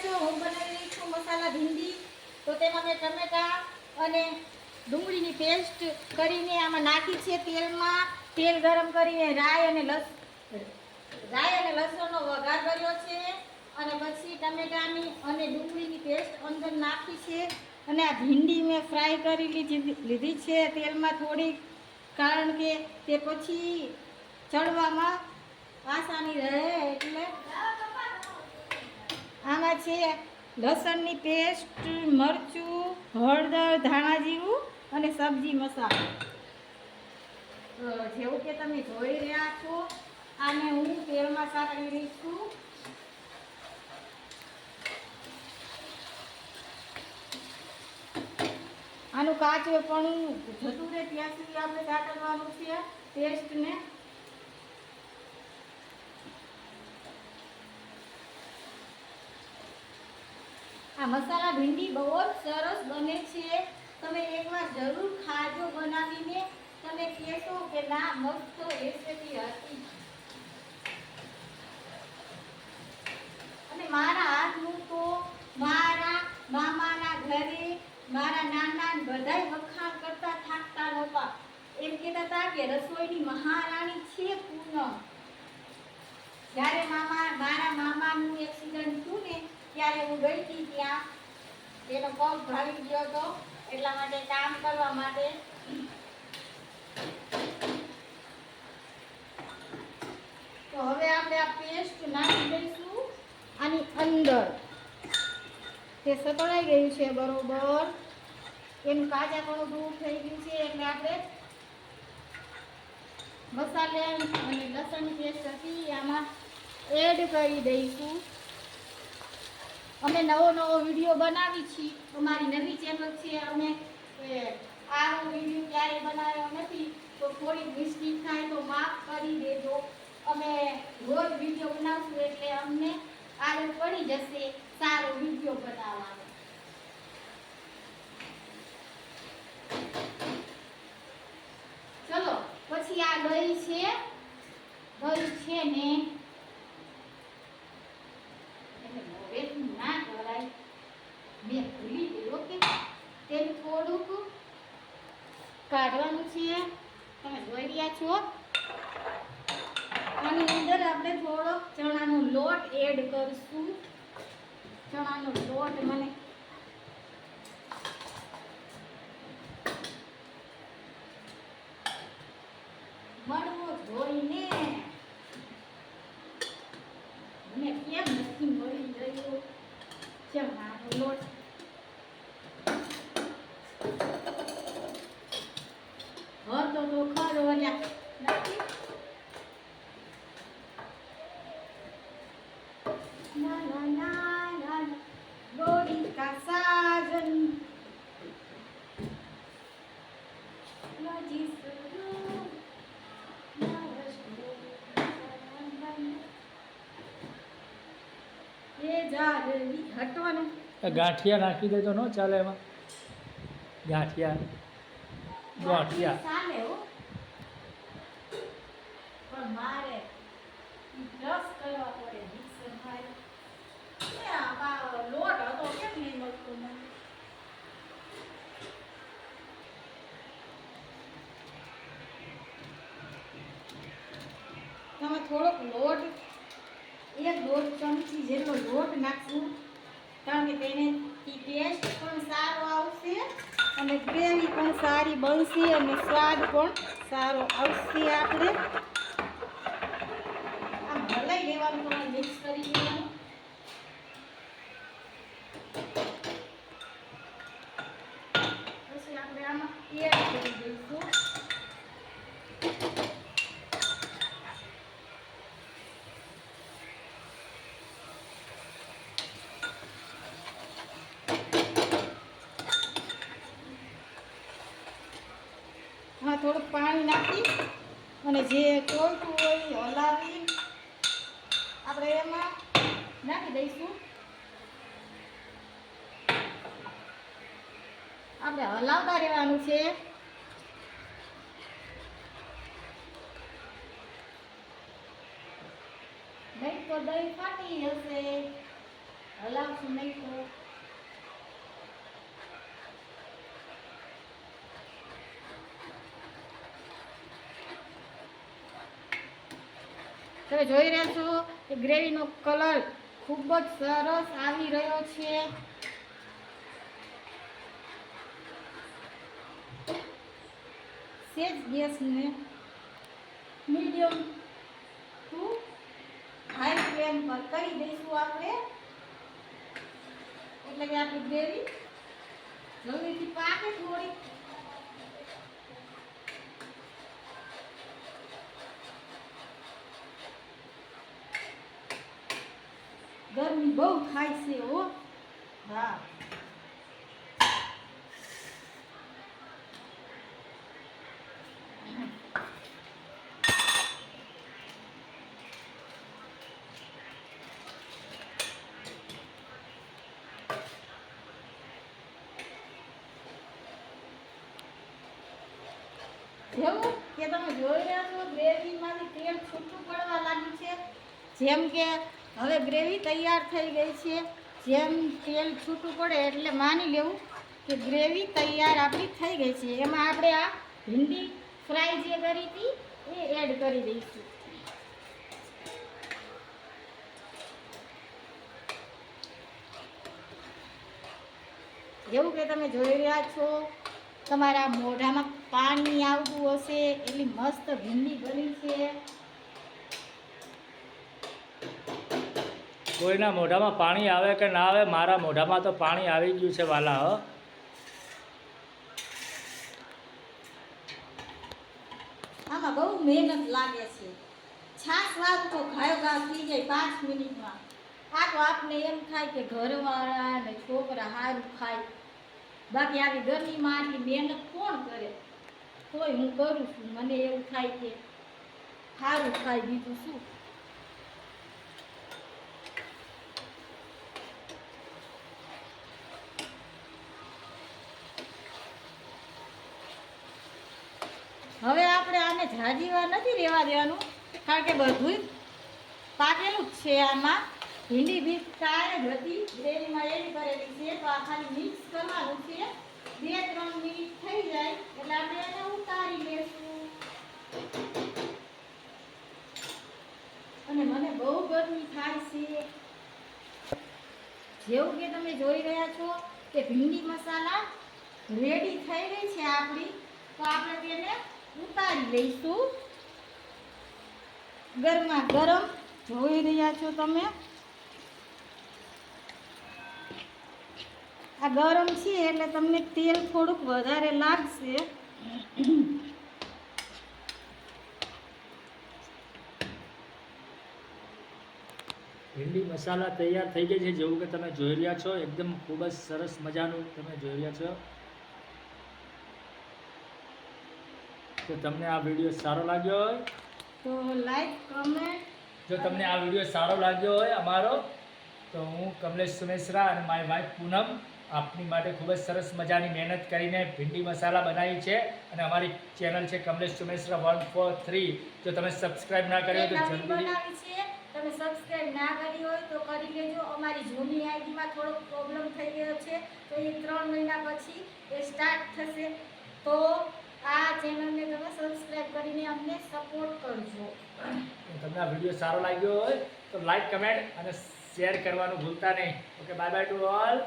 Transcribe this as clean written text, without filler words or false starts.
હું બનાવી રહી છું મસાલા ભીંડી. તો તેમાં મેં ટમેટા અને ડુંગળીની પેસ્ટ કરીને આમાં નાખી છે. તેલમાં તેલ ગરમ કરીને રાઈ અને લસણનો વઘાર કર્યો છે અને પછી ટમેટાની અને ડુંગળીની પેસ્ટ અંદર નાખી છે અને આ ભીંડી મેં ફ્રાય કરી લીધી છે તેલમાં થોડીક, કારણ કે તે પછી ચડવામાં આસાની રહે એટલે. આમાં છે લસણની પેસ્ટ, મરચું, હળદર, ધાણા જીરું અને સબ્જી મસાલો. જેવું કે તમે જોઈ રહ્યા છો, આને હું તેલમાં સાતળી રહી છું. આનું કાચું પણ જતું રહે ત્યાં સુધી આપણે સાતળવાનું છે પેસ્ટને. આ મસાલા ભીંડી બહુ જ સરસ બને છે. તમે એકવાર જરૂર ખાજો બનાવીને. તમે કહેશો કે ના મસ્ત રેસીપી હતી. અને મારા હાથનું તો મારા મામાના ઘરે મારા નાના બધાય વખાણ કરતા થાકતા નહોતા. એમ કહેતા હતા કે રસોઈની મહારાણી છે પૂનમ. જ્યારે મારા મામાનું એક્સિડન્ટ થયું ને ત્યારે હું ગઈ હતી ત્યાં. એનો પગ ભાગી ગયો હતો, એટલા માટે કામ કરવા માટે. તો હવે આપણે આ પેસ્ટ નાખી દઈશું આની અંદર. તે સતળાઈ ગયું છે બરોબર, એનું કાચાપણું દૂર થઈ ગયું છે. એટલે આપણે મસાલા અને લસણની પેસ્ટ હતી આમાં એડ કરી દઈશું. અમે નવો વિડીયો બનાવી છીએ. અમારી નવી ચેનલ છે. અમે આનો વિડીયો ક્યારેય બનાવ્યો નથી, તો થોડી મિસ્ટેક થાય તો માફ કરી દેજો. અમે રોજ વિડીયો બનાવશું એટલે અમને આદત પડી જશે સારો વિડીયો બનાવવાનો. ચલો પછી આ દહીં છે ને ના કરાય, મેં ભૂલી ગયો કે તેનું થોડુંક કાઢવાનું છે. તમે જોઈ રહ્યા છો. આની અંદર આપણે થોડો ચણાનો લોટ એડ કરશું. ચણાનો લોટ મને મળવો જોઈને. મને કેમ નથી મળી રહ્યો ચણાનો લોટ? હતો તો ખરો નથી. ના ના ના ના ગોરી કા સાજન લજી સુરૂ એ જારવી હટવાનું. ગાંઠિયા નાખી દે તો ન ચાલે એમાં? ગાંઠિયા ચાલે હો, પણ મારે રસ કરવા પડે મિક્સર ભાઈ. લોટ હતો કેમ નહીં મળતો મને? તમે થોડોક લોટ, 1-1.5 ચમચી જેટલો લોટ નાખશું, કારણ કે તેને ટેસ્ટ પણ સારો આવશે અને ગ્રેવી પણ સારી બનશે અને સ્વાદ પણ સારો આવશે. આપણે આમ હલાઈ લેવાનું, તમારે મિક્સ કરી દેવાનું. પછી આપણે આમાં એડ કરી દઈશું થોડુંક પાણી નાખી અને જે કોળતું હોય હલાવી આપણે એમાં નાખી દઈશું. આપણે હલાવતા રહેવાનું છે. નહીં તો દહીં ફાટી જશે. હલાવશું છું નહીં તો તમે જોઈ રહ્યા છો કે ગ્રેવીનો કલર ખૂબ જ સરસ આવી રહ્યો છે. સેજ ગેસને મીડિયમ ટુ હાઈ ફ્લેમ પર કરી દઈશું આપણે, એટલે કે આપણી ગ્રેવી જલ્દીથી પાકે થોડી. ગરમી બહુ થાય છે હો. હા જેવું કે તમે જોઈ રહ્યા છો ગ્રેવીમાંથી તેલ છૂટું પડવા લાગ્યું છે. જેમ કે હવે ગ્રેવી તૈયાર થઈ ગઈ છે. જેમ તેલ છૂટું પડે એટલે માની લેવું કે ગ્રેવી તૈયાર આપણી થઈ ગઈ છે. એમાં આપણે આ ભીંડી ફ્રાય જે કરી હતી એ એડ કરી દઈશું. જેવું કે તમે જોઈ રહ્યા છો તમારા મોઢામાં પાણી આવતું હશે એટલી મસ્ત ભીંડી બની છે. કોઈના મોઢામાં પાણી આવે કે ના આવે, મારા મોઢામાં તો પાણી આવી ગયું છે વાલા. હો આમાં બહુ મહેનત લાગે છે. છાશ વાત તો ઘાયો ઘા થઈ જાય 5 મિનિટમાં. આ તો આપને એમ થાય કે ઘરવાળા ને છોકરા સારું ખાય, બાકી આવી ગરમીમાં આટલી મહેનત કોણ કરે? તોય હું કરું છું. મને એવું થાય કે સારું ખાય, બીજું શું. હવે આપણે આને જાજી વાર નથી રહેવા દેવાનું, કારણ કે બધું પાકેલું જ છે. આમાં ભીંડી બી કાંઈ જ હતી ગ્રેવીમાં એડ કરેલી છે, તો આ ખાલી મિક્સ કરવાનું છે. 2-3 મિનિટ થઈ જાય એટલે આપણે એને ઉતારી લેશું. અને મને બહુ ગરમી થાય છે. જેવું કે તમે જોઈ રહ્યા છો કે ભીંડી મસાલા રેડી થઈ ગઈ છે આપણી, તો આપણે તેને ઉતારી લઈશું. ગરમા ગરમ જોઈ રહ્યા છો તમે. આ ગરમ છે એટલે તમને તેલ થોડુંક વધારે લાગશે. ભીંડી મસાલા તૈયાર થઈ ગઈ છે. જેવું કે તમે જોઈ રહ્યા છો એકદમ ખૂબ જ સરસ મજાનું તમે જોઈ રહ્યા છો. તો તમને આ વિડીયો સારો લાગ્યો હોય તો લાઈક કમેન્ટ. જો તમને આ વિડીયો સારો લાગ્યો હોય અમારો, તો હું કમલેશ સુમેશ્રા અને મારી વાઈફ પૂનમ આપની માટે ખૂબ જ સરસ મજાની મહેનત કરીને ભીંડી મસાલા બનાવી છે. અને અમારી ચેનલ છે કમલેશ સુમેશ્રા 143. જો તમે સબસ્ક્રાઇબ ના કર્યો તો જલ્દી બનાવી છે, તમે સબસ્ક્રાઇબ ના કરી હોય તો કરી લેજો. અમારી જૂની આઈડીમાં થોડો પ્રોબ્લેમ થઈ ગયો છે, તો એ 3 મહિના પછી એ સ્ટાર્ટ થશે. તો આ ચેનલને તમે સબસ્ક્રાઇબ કરીને અમને સપોર્ટ કરજો. તમને આ વિડીયો સારો લાગ્યો હોય તો લાઈક, કમેન્ટ અને શેર કરવાનું ભૂલતા નહીં. Okay, bye bye to all.